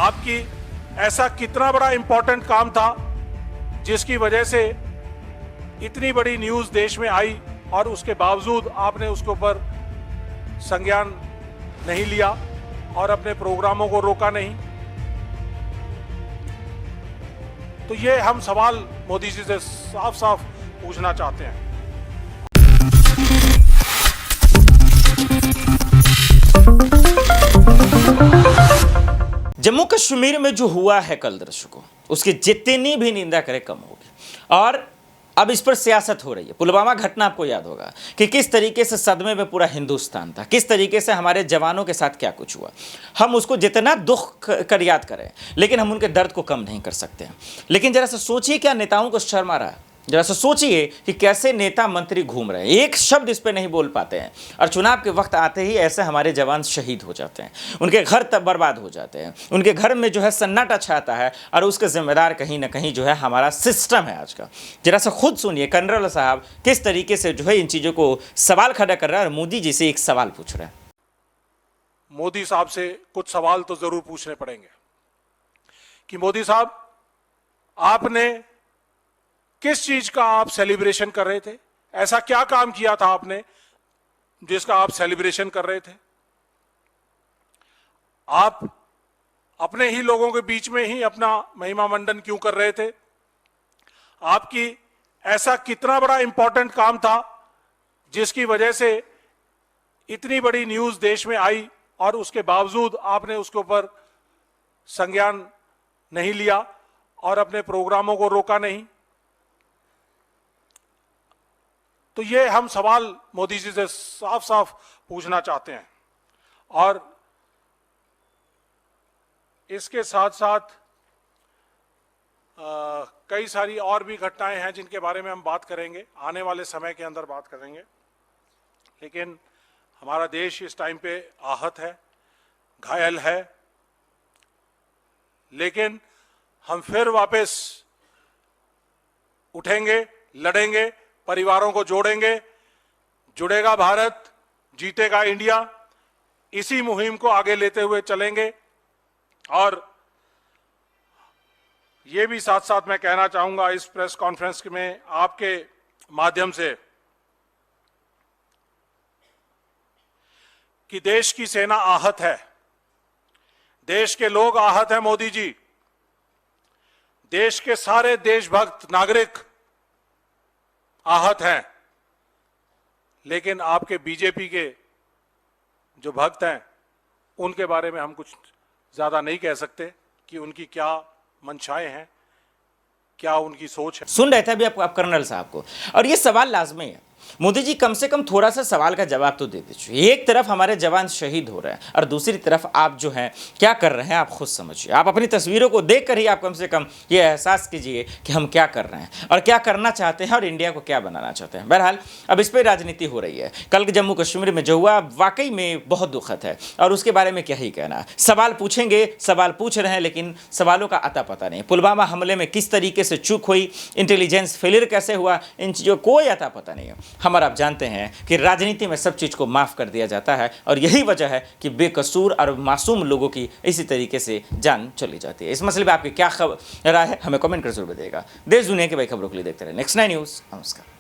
आपकी ऐसा कितना बड़ा इंपॉर्टेंट काम था जिसकी वजह से इतनी बड़ी न्यूज़ देश में आई और उसके बावजूद आपने उसके ऊपर संज्ञान नहीं लिया और अपने प्रोग्रामों को रोका नहीं। तो ये हम सवाल मोदी जी से साफ साफ पूछना चाहते हैं। जम्मू कश्मीर में जो हुआ है कल दर्शकों, उसकी जितनी भी निंदा करे कम होगी। और अब इस पर सियासत हो रही है। पुलवामा घटना आपको याद होगा कि किस तरीके से सदमे में पूरा हिंदुस्तान था, किस तरीके से हमारे जवानों के साथ क्या कुछ हुआ। हम उसको जितना दुख कर याद करें, लेकिन हम उनके दर्द को कम नहीं कर सकते हैं। लेकिन जरा सा सोचिए, क्या नेताओं को शर्म आ रहा है? जरा सा सोचिए कि कैसे नेता मंत्री घूम रहे हैं, एक शब्द इस पे नहीं बोल पाते हैं, और चुनाव के वक्त आते ही ऐसे हमारे जवान शहीद हो जाते हैं, उनके घर तब बर्बाद हो जाते हैं, उनके घर में जो है सन्नाटा छाता है, और उसके जिम्मेदार कहीं ना कहीं जो है हमारा सिस्टम है आज का। जरा सा खुद सुनिए कर्नल साहब किस तरीके से जो है इन चीज़ों को सवाल खड़ा कर रहा है और मोदी जी से एक सवाल पूछ रहे हैं। मोदी साहब से कुछ सवाल तो जरूर पूछने पड़ेंगे कि मोदी साहब, आपने किस चीज का आप सेलिब्रेशन कर रहे थे? ऐसा क्या काम किया था आपने जिसका आप सेलिब्रेशन कर रहे थे? आप अपने ही लोगों के बीच में ही अपना महिमा मंडन क्यों कर रहे थे? आपकी ऐसा कितना बड़ा इंपॉर्टेंट काम था जिसकी वजह से इतनी बड़ी न्यूज़ देश में आई और उसके बावजूद आपने उसके ऊपर संज्ञान नहीं लिया और अपने प्रोग्रामों को रोका नहीं? तो ये हम सवाल मोदी जी से साफ साफ पूछना चाहते हैं। और इसके साथ साथ कई सारी और भी घटनाएं हैं जिनके बारे में हम बात करेंगे, आने वाले समय के अंदर बात करेंगे। लेकिन हमारा देश इस टाइम पे आहत है, घायल है, लेकिन हम फिर वापस उठेंगे, लड़ेंगे, परिवारों को जोड़ेंगे। जुड़ेगा भारत, जीतेगा इंडिया। इसी मुहिम को आगे लेते हुए चलेंगे। और ये भी साथ साथ मैं कहना चाहूंगा इस प्रेस कॉन्फ्रेंस में आपके माध्यम से कि देश की सेना आहत है, देश के लोग आहत हैं। मोदी जी, देश के सारे देशभक्त नागरिक आहत हैं, लेकिन आपके बीजेपी के जो भक्त हैं उनके बारे में हम कुछ ज्यादा नहीं कह सकते कि उनकी क्या मंशाएं हैं, क्या उनकी सोच है। सुन रहे थे अभी आप कर्नल साहब को, और ये सवाल लाजमी है। मोदी जी कम से कम थोड़ा सा सवाल का जवाब तो दे दीजिए। एक तरफ हमारे जवान शहीद हो रहे हैं और दूसरी तरफ आप जो हैं क्या कर रहे हैं, आप खुद समझिए। आप अपनी तस्वीरों को देख कर ही आप कम से कम ये एहसास कीजिए कि हम क्या कर रहे हैं और क्या करना चाहते हैं और इंडिया को क्या बनाना चाहते हैं। बहरहाल अब इस पर राजनीति हो रही है। कल जम्मू कश्मीर में जो हुआ वाकई में बहुत दुखद है और उसके बारे में क्या ही कहना। सवाल पूछेंगे, सवाल पूछ रहे हैं, लेकिन सवालों का अता पता नहीं। पुलवामा हमले में किस तरीके से चूक हुई, इंटेलिजेंस फेलियर कैसे हुआ, इन चीज़ों कोई अता पता नहीं है। हमारा आप जानते हैं कि राजनीति में सब चीज़ को माफ़ कर दिया जाता है और यही वजह है कि बेकसूर और मासूम लोगों की इसी तरीके से जान चली जाती है। इस मसले पर आपकी क्या खबर राय है, हमें कमेंट कर जरूर बताइएगा। देश दुनिया की बड़ी खबरों के लिए देखते रहे नेक्स्ट 9 न्यूज़। नमस्कार।